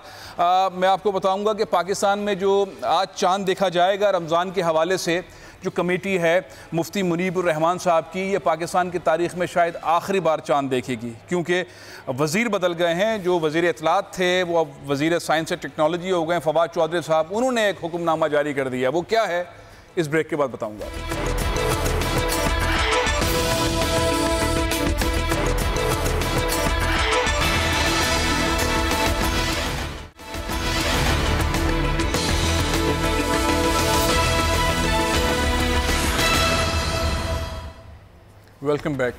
मैं आपको बताऊंगा कि पाकिस्तान में जो आज चांद देखा जाएगा रमज़ान के हवाले से, जो कमेटी है मुफ्ती मुनीबुर रहमान साहब की, ये पाकिस्तान की तारीख़ में शायद आखिरी बार चांद देखेगी क्योंकि वज़ीर बदल गए हैं। जो वज़ीर इत्तलात थे वो अब वज़ीर साइंस एंड टेक्नोलॉजी हो गए फवाद चौधरी साहब। उन्होंने एक हुक्मनामा जारी कर दिया, वो क्या है इस ब्रेक के बाद बताऊँगा। Welcome back.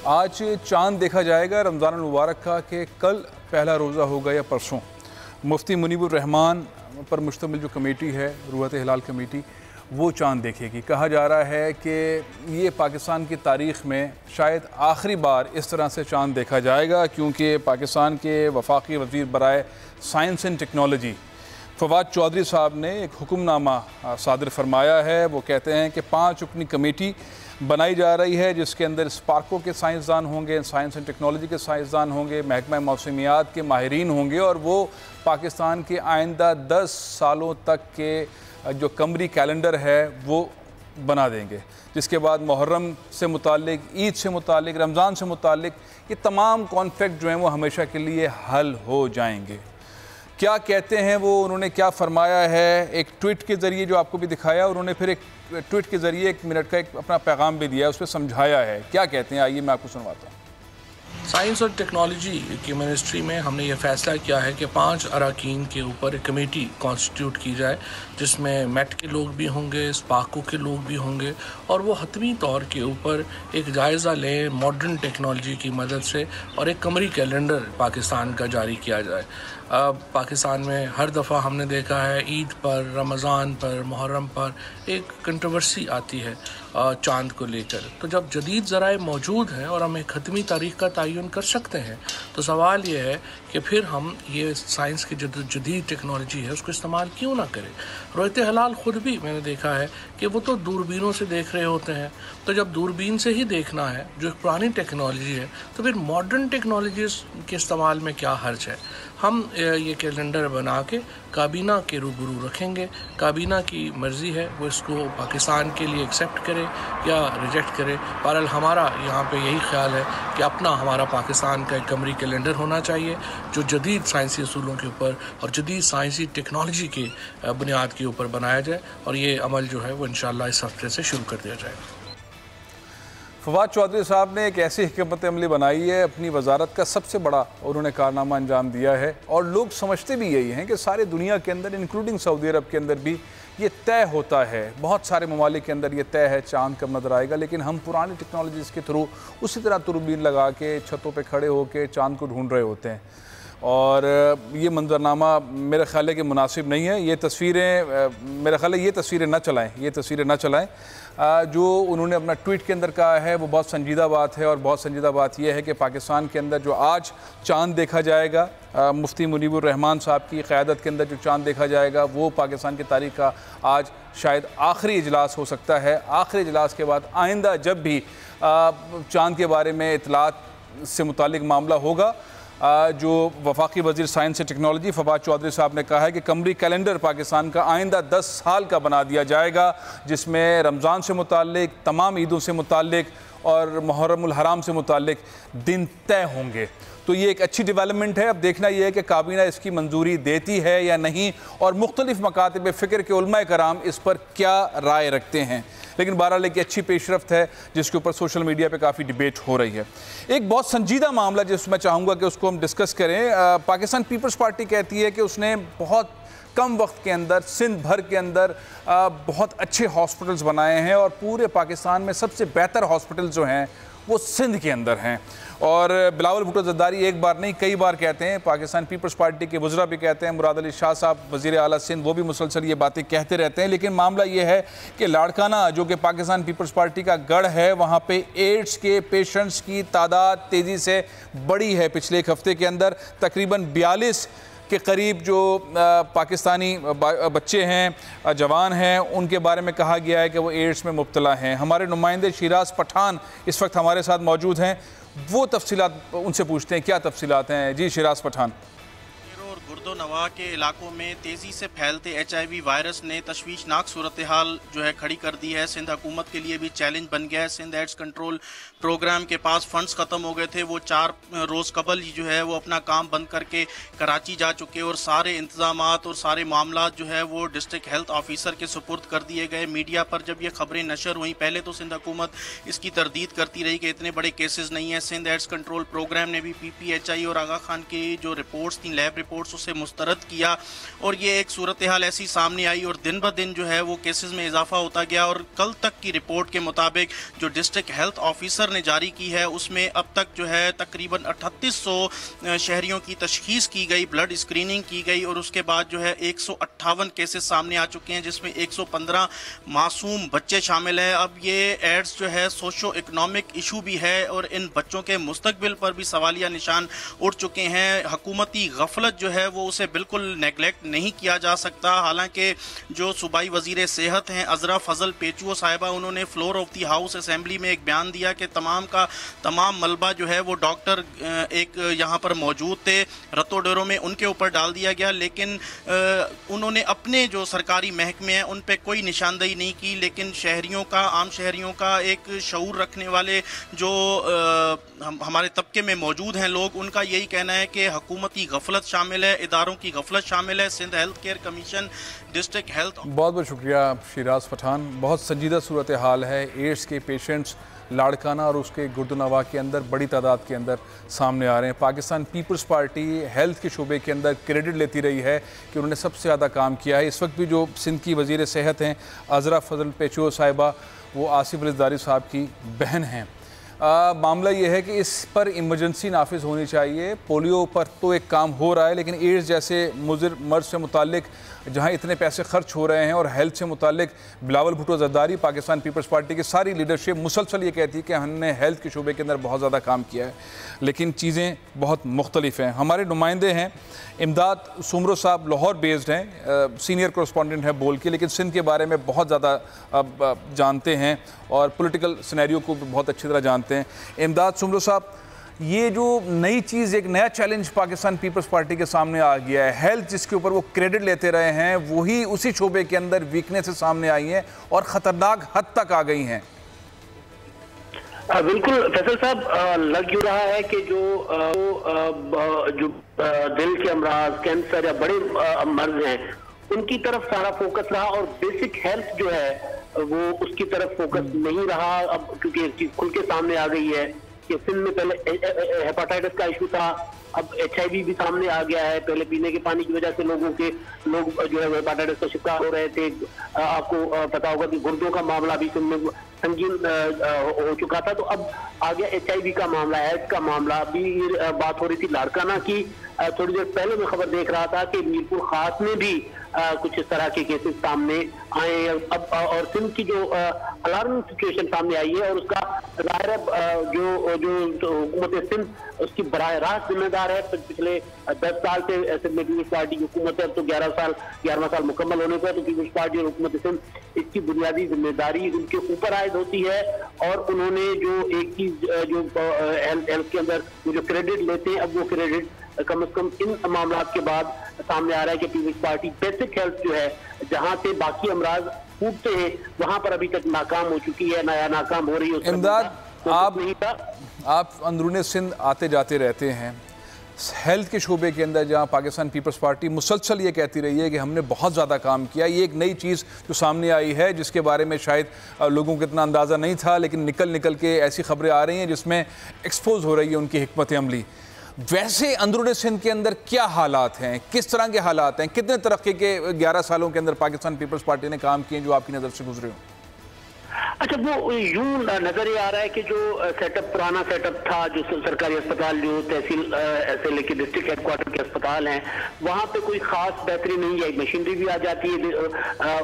आज चांद देखा जाएगा रमज़ान मुबारक का कि कल पहला रोज़ा होगा या परसों। मुफ्ती मुनीबुर रहमान पर मुश्तमिल जो कमेटी है रूहत हिलाल कमेटी, वो चांद देखेगी। कहा जा रहा है कि ये पाकिस्तान की तारीख़ में शायद आखिरी बार इस तरह से चांद देखा जाएगा क्योंकि पाकिस्तान के वफाकी वज़ीर बराए science and technology Fawad Chaudhry साहब ने एक हुक्मनामा सादर फरमाया है। वो कहते हैं कि 5 रुकनी कमेटी बनाई जा रही है जिसके अंदर स्पार्को के साइंसदान होंगे, साइंस एंड टेक्नोलॉजी के साइंसदान होंगे, महकमा मौसमियात के माहिरीन होंगे और वो पाकिस्तान के आइंदा 10 सालों तक के जो कमरी कैलेंडर है वो बना देंगे, जिसके बाद मुहर्रम से मुतालिक, ईद से मुतालिक, रमज़ान से मुतालिक ये तमाम कॉन्फ्लिक्ट जो हैं वो हमेशा के लिए हल हो जाएंगे। क्या कहते हैं वो, उन्होंने क्या फरमाया है एक ट्वीट के ज़रिए जो आपको भी दिखाया, उन्होंने फिर एक ट्वीट के ज़रिए 1 मिनट का एक अपना पैगाम भी दिया है, उसमें समझाया है। क्या कहते हैं, आइए मैं आपको सुनवाता हूँ। साइंस और टेक्नोलॉजी की मिनिस्ट्री में हमने ये फ़ैसला किया है कि 5 अरकान के ऊपर एक कमेटी कॉन्स्टिट्यूट की जाए, जिसमें मेट के लोग भी होंगे, स्पाको के लोग भी होंगे, और वो हतमी तौर के ऊपर एक जायज़ा लें मॉडर्न टेक्नोलॉजी की मदद से, और एक कमरी कैलेंडर पाकिस्तान का जारी किया जाए। पाकिस्तान में हर दफ़ा हमने देखा है ईद पर, रमज़ान पर, मुहर्रम पर एक कंट्रोवर्सी आती है चाँद को लेकर। तो जब जदीद ज़राए मौजूद हैं और हम एक ख़त्मी तारीख़ का तयन कर सकते हैं, तो सवाल ये है कि फिर हम ये साइंस की जदीद टेक्नोलॉजी है उसको इस्तेमाल क्यों ना करें। रोयत हलाल ख़ुद भी मैंने देखा है कि वो तो दूरबीनों से देख रहे होते हैं, तो जब दूरबीन से ही देखना है जो पुरानी टेक्नोलॉजी है, तो फिर मॉडर्न टेक्नोलॉजीज़ के इस्तेमाल में क्या हर्ज है। हम ये कैलेंडर बना के काबीना के रूबरू रखेंगे, काबीना की मर्ज़ी है वो इसको पाकिस्तान के लिए एक्सेप्ट करे या रिजेक्ट करे। बहरहाल हमारा यहाँ पे यही ख्याल है कि अपना हमारा पाकिस्तान का एक कमरी कैलेंडर होना चाहिए जो जदीद साइंसी असूलों के ऊपर और जदीद साइंसी टेक्नोलॉजी के बुनियाद के ऊपर बनाया जाए, और ये अमल जो है वो इंशाअल्लाह इस हफ्ते से शुरू कर दिया जाएगा। फवाद चौधरी साहब ने एक ऐसी हिकमत अमली बनाई है, अपनी वजारत का सबसे बड़ा उन्होंने कारनामा अंजाम दिया है, और लोग समझते भी यही हैं कि सारी दुनिया के अंदर इंक्लूडिंग सऊदी अरब के अंदर भी ये तय होता है, बहुत सारे ममालिक के अंदर ये तय है चाँद कब नज़र आएगा, लेकिन हम पुरानी टेक्नोलॉजीज़ के थ्रू उसी तरह दूरबीन लगा के छतों पे खड़े होकर चाँद को ढूंढ रहे होते हैं, और ये मंजरनामा मेरे ख्याल है कि मुनासिब नहीं है। ये तस्वीरें मेरा ख्याल है ये तस्वीरें ना चलाएं, जो उन्होंने अपना ट्वीट के अंदर कहा है वो बहुत संजीदा बात है, और बहुत संजीदा बात यह है कि पाकिस्तान के अंदर जो आज चाँद देखा जाएगा, मुफ्ती मुनीबुर रहमान साहब की क़यादत के अंदर जो चाँद देखा जाएगा, वो पाकिस्तान की तारीख़ का आज शायद आखिरी इजलास हो सकता है। आखिरी इजलास के बाद आइंदा जब भी चाँद के बारे में इतलात से मुतालिक मामला होगा, जो वफाकी वज़ीर साइंस और टेक्नोलॉजी फवाद चौधरी साहब ने कहा है कि कमरी कैलेंडर पाकिस्तान का आइंदा 10 साल का बना दिया जाएगा, जिसमें रमज़ान से मुतालिक, तमाम ईदों से मुतालिक और मुहर्रमुल हराम से मुतालिक दिन तय होंगे। तो ये एक अच्छी डेवलपमेंट है। अब देखना यह है कि काबीना इसकी मंजूरी देती है या नहीं, और मुख्तलिफ मकातब फ़िक्र के उलमाए कराम इस पर क्या राय रखते हैं। लेकिन बहरहाल एक अच्छी पेशरफ्त है जिसके ऊपर सोशल मीडिया पे काफ़ी डिबेट हो रही है। एक बहुत संजीदा मामला जिसमें मैं चाहूँगा कि उसको हम डिस्कस करें। पाकिस्तान पीपल्स पार्टी कहती है कि उसने बहुत कम वक्त के अंदर सिंध भर के अंदर बहुत अच्छे हॉस्पिटल्स बनाए हैं, और पूरे पाकिस्तान में सबसे बेहतर हॉस्पिटल जो हैं वो सिंध के अंदर हैं। और बिलावल भुट्टो ज़रदारी एक बार नहीं कई बार कहते हैं, पाकिस्तान पीपल्स पार्टी के वज़रा भी कहते हैं, मुराद अली शाह साहब वज़ीर आला सिंध वो भी मुसलसल ये बातें कहते रहते हैं। लेकिन मामला ये है कि लाड़काना जो कि पाकिस्तान पीपल्स पार्टी का गढ़ है, वहाँ पे एड्स के पेशेंट्स की तादाद तेज़ी से बढ़ी है। पिछले एक हफ़्ते के अंदर तकरीबन 42 के करीब जो पाकिस्तानी बच्चे हैं, जवान हैं, उनके बारे में कहा गया है कि वो एड्स में मुब्तला हैं। हमारे नुमाइंदे शिराज पठान इस वक्त हमारे साथ मौजूद हैं, वो तफसीलात उनसे पूछते हैं। क्या तफसीलात हैं जी शिराज पठान? गुर्दो नवा के इलाकों में तेज़ी से फैलते HIV वायरस ने तशवीशनाक सूरत हाल जो है खड़ी कर दी है। सिंध हुकूमत के लिए भी चैलेंज बन गया है। सिंध एड्स कंट्रोल प्रोग्राम के पास फंड्स ख़त्म हो गए थे, वो 4 रोज़ कबल ही जो है वो अपना काम बंद करके कराची जा चुके, और सारे इंतजामात और सारे मामला जो है वो डिस्ट्रिक्ट हेल्थ ऑफिसर के सुपुर्द कर दिए गए। मीडिया पर जब ये खबरें नशर हुई, पहले तो सिंध हुकूमत इसकी तरदीद करती रही कि इतने बड़े केसेस नहीं हैं। सिंध एड्स कंट्रोल प्रोग्राम ने भी PPHI और आगा खान की जो रिपोर्ट्स थी, लैब रिपोर्ट्स, उसे मुस्तरद किया, और ये एक सूरत हाल ऐसी सामने आई, और दिन ब दिन जो है वो केसेस में इजाफा होता गया। और कल तक की रिपोर्ट के मुताबिक जो डिस्ट्रिक्ट हेल्थ ऑफिसर ने जारी की है, उसमें अब तक जो है तकरीबन 3800 शहरियों की तशखीस की गई, ब्लड स्क्रीनिंग की गई, और उसके बाद जो है 158 केसेस सामने आ चुके हैं, जिसमें 115 मासूम बच्चे शामिल हैं। अब ये एड्स जो है सोशो इकनॉमिक इशू भी है, और इन बच्चों के मुस्तकबिल पर भी सवालिया निशान उठ चुके हैं। हुकूमती गफलत जो है वो वो उसे बिल्कुल नेगलेक्ट नहीं किया जा सकता। हालांकि जो सूबाई वज़ीर सेहत हैं अजरा फजल पेचुओ साहिबा, उन्होंने floor of the house assembly में एक बयान दिया कि तमाम का तमाम मलबा जो है वो डॉक्टर एक यहाँ पर मौजूद थे रतो डेरों में, उनके ऊपर डाल दिया गया। लेकिन उन्होंने अपने जो सरकारी महकमे हैं उन पर कोई निशानदेही नहीं की। लेकिन शहरियों का, आम शहरियों का, एक शऊर रखने वाले जो हमारे तबके में मौजूद हैं लोग, उनका यही कहना है कि हुकूमती गफलत शामिल है, इदारों की गफलत शामिल है। Sindh health care commission, district health. बहुत बहुत शुक्रिया शिराज पठान। बहुत संजीदा सूरत हाल है। एड्स के पेशेंट्स लाड़काना और उसके गुर्दनवा के अंदर बड़ी तादाद के अंदर सामने आ रहे हैं। पाकिस्तान पीपल्स पार्टी हेल्थ के शोबे के अंदर क्रेडिट लेती रही है कि उन्होंने सबसे ज़्यादा काम किया है। इस वक्त भी जो सिंध की वज़ीर सेहत हैं अजरा फजल पेचुओ साहिबा, वो आसिफ अली ज़रदारी साहब की बहन हैं। मामला ये है कि इस पर इमरजेंसी नाफिज होनी चाहिए। पोलियो पर तो एक काम हो रहा है, लेकिन एड्स जैसे मुज़र मर्ज से मुतालिक जहाँ इतने पैसे खर्च हो रहे हैं, और हेल्थ से मुतालिक बिलावल भुट्टो ज़रदारी, पाकिस्तान पीपल्स पार्टी की सारी लीडरशिप मुसलसल ये कहती है कि हमने हेल्थ के शोबे के अंदर बहुत ज़्यादा काम किया है, लेकिन चीज़ें बहुत मुख्तलिफ हैं। हमारे नुमाइंदे हैं इमदाद सुमरो साहब, लाहौर बेस्ड हैं, सीनियर कोरेस्पोंडेंट हैं बोल के, लेकिन सिंध के बारे में बहुत ज़्यादा जानते हैं और पॉलिटिकल सिनेरियो को भी बहुत अच्छी तरह जानते हैं। इमदाद सुमरो साहब, ये जो नई चीज़, एक नया चैलेंज पाकिस्तान पीपल्स पार्टी के सामने आ गया है, हेल्थ जिसके ऊपर वो क्रेडिट लेते रहे हैं, वही उसी शोबे के अंदर वीकनेस सामने आई हैं और ख़तरनाक हद तक आ गई हैं। बिल्कुल फैसल साहब, लग यूँ रहा है कि जो दिल के अमराज, कैंसर या बड़े मर्ज हैं, उनकी तरफ सारा फोकस रहा और बेसिक हेल्थ जो है वो उसकी तरफ फोकस नहीं रहा। अब क्योंकि एक चीज खुल के सामने आ गई है कि सिंध में पहले हेपाटाइटिस का इशू था, अब HIV भी सामने आ गया है। पहले पीने के पानी की वजह से लोग जो है हेपाटाइटिस का शिकार हो रहे थे। आपको पता होगा कि गुर्दों का मामला भी सिंध में संगीन हो चुका था, तो अब आ गया HIV का मामला, एड्स का मामला। अभी बात हो रही थी लाड़काना की, थोड़ी देर पहले मैं खबर देख रहा था कि मीरपुर खास में भी कुछ इस तरह के केसेस सामने आए अब, और सिंध की जो अलार्मिंग सिचुएशन सामने आई है, और उसका जाहिर है जो हुकूमत सिंध उसकी बराह रास्त जिम्मेदार है। पिछले 10 साल से सिंध में पीपल्स पार्टी की हुकूमत है, अब तो 11वां साल मुकम्मल होने को है, तो पीपल्स पार्टी और हुकूमत सिंध इसकी बुनियादी जिम्मेदारी उनके ऊपर आयद होती है। और उन्होंने जो एक चीज जो हेल्थ के अंदर जो क्रेडिट लेते हैं, अब वो क्रेडिट कम से कम इन मामला के बाद सामने आ रहा है कि पीपल्स पार्टी बेसिक हेल्थ जो है, जहां से बाकी अमराज फूटते हैं, वहां पर अभी तक नाकाम हो चुकी है, नाकाम हो रही है। इमदाद, आप अंदरूनी सिंध आते जाते रहते हैं, हेल्थ के शोबे के अंदर जहां पाकिस्तान पीपल्स पार्टी मुसलसल ये कहती रही है कि हमने बहुत ज़्यादा काम किया, ये एक नई चीज़ जो सामने आई है जिसके बारे में शायद लोगों को इतना अंदाज़ा नहीं था, लेकिन निकल के ऐसी खबरें आ रही हैं जिसमें एक्सपोज हो रही है उनकी हिकमत अमली। वैसे अंदरूनी सिंध के अंदर क्या हालात हैं, किस तरह के हालात हैं, कितने तरक्की के 11 सालों के अंदर पाकिस्तान पीपल्स पार्टी ने काम किए जो आपकी नज़र से गुजरे हो? अच्छा, वो यूं नजर ये आ रहा है कि जो सेटअप, पुराना सेटअप था, जो सरकारी अस्पताल जो तहसील से लेके डिस्ट्रिक्ट हेडक्वार्टर के अस्पताल हैं, वहाँ पे कोई खास बेहतरी नहीं है। मशीनरी भी आ जाती है,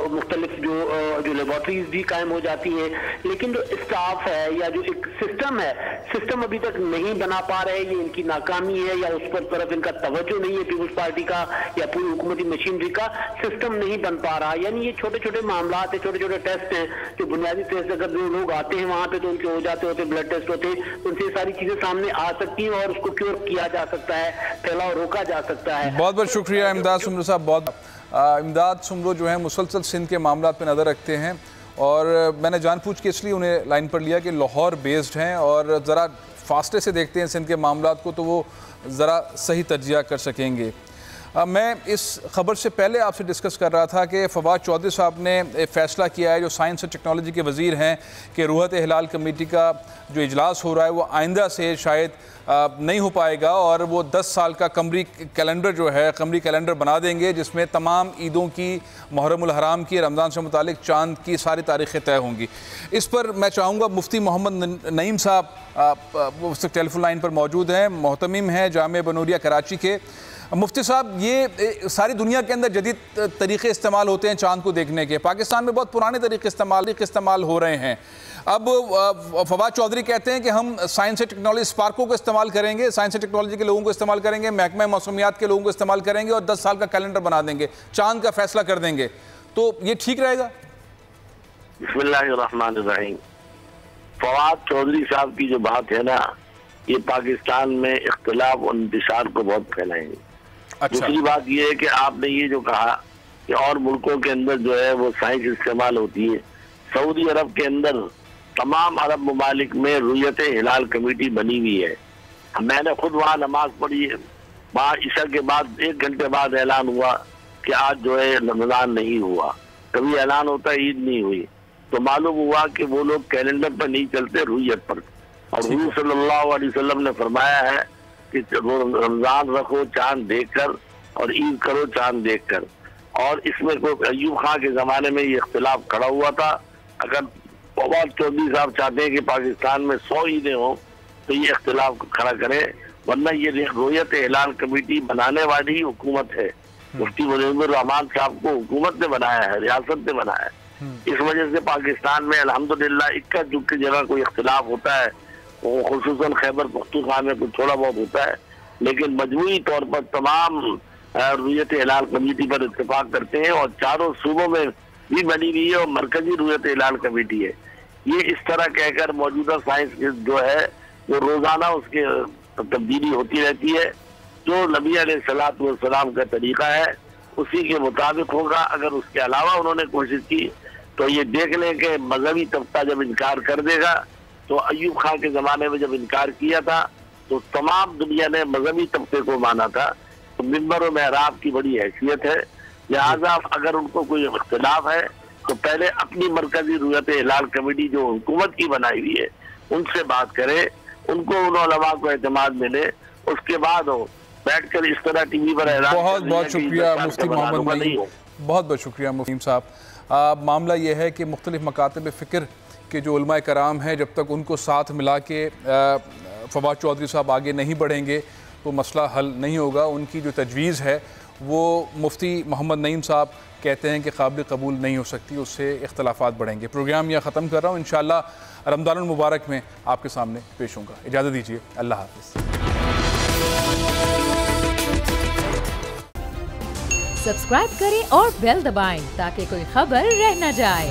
मुख्तलिफ जो लेबॉर्ट्रीज भी कायम हो जाती है, लेकिन जो स्टाफ है या जो एक सिस्टम है, सिस्टम अभी तक नहीं बना पा रहे। ये इनकी नाकामी है या उस पर तरफ इनका तवज्जो नहीं है पीपल्स पार्टी का या पूरी हुकूमती मशीनरी का, सिस्टम नहीं बन पा रहा। यानी ये छोटे छोटे मामला है, छोटे छोटे टेस्ट हैं जो बुनियादी टेस्ट, अगर जो लोग आते हैं वहां पे तो उनके हो जाते होते, ब्लड टेस्ट होते हैं, तो उनसे सारी चीजें सामने आ सकती हैं और उसको क्योर किया जा सकता है, फैलाव रोका जा सकता है। बहुत बहुत शुक्रिया इमदाद सुमरो साहब। बहुत इमदाद सुमरो जो है मुसलसल सिंध के मामला पर नज़र रखते हैं, और मैंने जानबूझ के इसलिए उन्हें लाइन पर लिया कि लाहौर बेस्ड हैं और ज़रा फासले से देखते हैं सिंध के मामला को, तो वो ज़रा सही तज्जिया कर सकेंगे। मैं इस खबर से पहले आपसे डिस्कस कर रहा था कि फवाद चौधरी साहब ने एक फ़ैसला किया है, जो साइंस और टेक्नोलॉजी के वज़ीर हैं, कि रूहत हिलाल कमेटी का जो इजलास हो रहा है वो आइंदा से शायद नहीं हो पाएगा, और वो 10 साल का कमरी कैलेंडर जो है, कमरी कैलेंडर बना देंगे जिसमें तमाम ईदों की, मुहर्रमुल हराम की, रमज़ान से मुतालिक चांद की सारी तारीख़ें तय होंगी। इस पर मैं चाहूँगा मुफ्ती मोहम्मद नईम साहब वो टेलीफोन लाइन पर मौजूद हैं, मोहतमिम हैं जामिया बनूरिया कराची के। मुफ्ती साहब, ये सारी दुनिया के अंदर जदीद तरीक़े इस्तेमाल होते हैं चाँद को देखने के, पाकिस्तान में बहुत पुराने तरीके इस्तेमाल हो रहे हैं। अब फवाद चौधरी कहते हैं कि हम साइंस एंड टेक्नोलॉजी स्पार्को को इस्तेमाल करेंगे, साइंस एंड टेक्नोलॉजी के लोगों को इस्तेमाल करेंगे, महकमा मौसमियात के लोगों को इस्तेमाल करेंगे और 10 साल का कैलेंडर बना देंगे, चाँद का फैसला कर देंगे, तो ये ठीक रहेगा? बिस्मिल्लाहिर्रहमानिर्रहीम। फवाद चौधरी साहब की जो बात है ना, ये पाकिस्तान में इख्तिलाफ और इंतशार को बहुत फैलाएंगे। अच्छा। दूसरी बात ये है कि आपने ये जो कहा कि और मुल्कों के अंदर जो है वो साइंस इस्तेमाल होती है, सऊदी अरब के अंदर तमाम अरब ममालिक में रुयत हिलाल कमेटी बनी हुई है। मैंने खुद वहाँ नमाज पढ़ी, वहाँ ईशा के बाद 1 घंटे बाद ऐलान हुआ कि आज जो है रमजान नहीं हुआ। कभी ऐलान होता है ईद नहीं हुई, तो मालूम हुआ कि वो लोग कैलेंडर पर नहीं चलते, रुयत पर। और हुजूर सल्लल्लाहु अलैहि वसल्लम ने फरमाया है कि रमजान रखो चांद देखकर और ईद करो चांद देखकर। और इसमें कोई अयूब खां के जमाने में ये इख्तिलाफ खड़ा हुआ था। अगर फवाद चौधरी साहब चाहते हैं कि पाकिस्तान में 100 ईदें हों तो ये इख्तिलाफ खड़ा करें, वरना ये रुयत हिलाल कमेटी बनाने वाली हुकूमत है। मुफ्ती मुजीबुर रहमान साहब को हुकूमत ने बनाया है, रियासत ने बनाया है। इस वजह से पाकिस्तान में अल्हम्दुलिल्लाह इक्का दुक्की जगह कोई इख्तिलाफ होता है, वो खुसूसन खैबर पख्तूनख्वा में कुछ थोड़ा बहुत होता है, लेकिन मजमूई तौर पर तमाम रुयत हिलाल कमेटी पर इत्तेफाक करते हैं और चारों सूबों में भी बनी हुई है और मरकजी रुयत हिलाल कमेटी है। ये इस तरह कहकर मौजूदा साइंस जो है वो रोजाना उसके तब्दीली होती रहती है। जो नबी अलैहिस्सलाम का तरीका है उसी के मुताबिक होगा। अगर उसके अलावा उन्होंने कोशिश की तो ये देख लें कि मजहबी तबका जब इनकार कर देगा, तो अयूब खां के ज़माने में जब इनकार किया था तो तमाम दुनिया ने मजहबी तबके को माना था। तो मिंबर और महराब की बड़ी हैसियत है, लिहाजा अगर उनको कोई इख्तिलाफ है तो पहले अपनी मरकजी रुयत हिलाल कमेटी जो हुकूमत की बनाई हुई है उनसे बात करें, उनको उन उलमा को एतमाद मिले, उसके बाद हो बैठकर इस तरह टीवी पर ऐलान। बहुत बहुत शुक्रिया मुफ्ती मोहम्मद नईम, बहुत बहुत शुक्रिया मुफ्ती साहब। मामला यह है कि मुख्तलिफ मकातब फ़िक्र के जो उलमाए कराम हैं, जब तक उनको साथ मिला के फवाद चौधरी साहब आगे नहीं बढ़ेंगे तो मसला हल नहीं होगा। उनकी जो तजवीज़ है वो मुफ्ती मोहम्मद नईम साहब कहते हैं कि काबिल कबूल नहीं हो सकती, उससे इख्तलाफात बढ़ेंगे। प्रोग्राम यह ख़त्म कर रहा हूँ, इंशाअल्लाह रमज़ानुल मुबारक में आपके सामने पेश होऊंगा। इजाज़त दीजिए, अल्लाह हाफ़िज़। सब्सक्राइब करें और बेल दबाएं ताकि कोई खबर रह न जाए।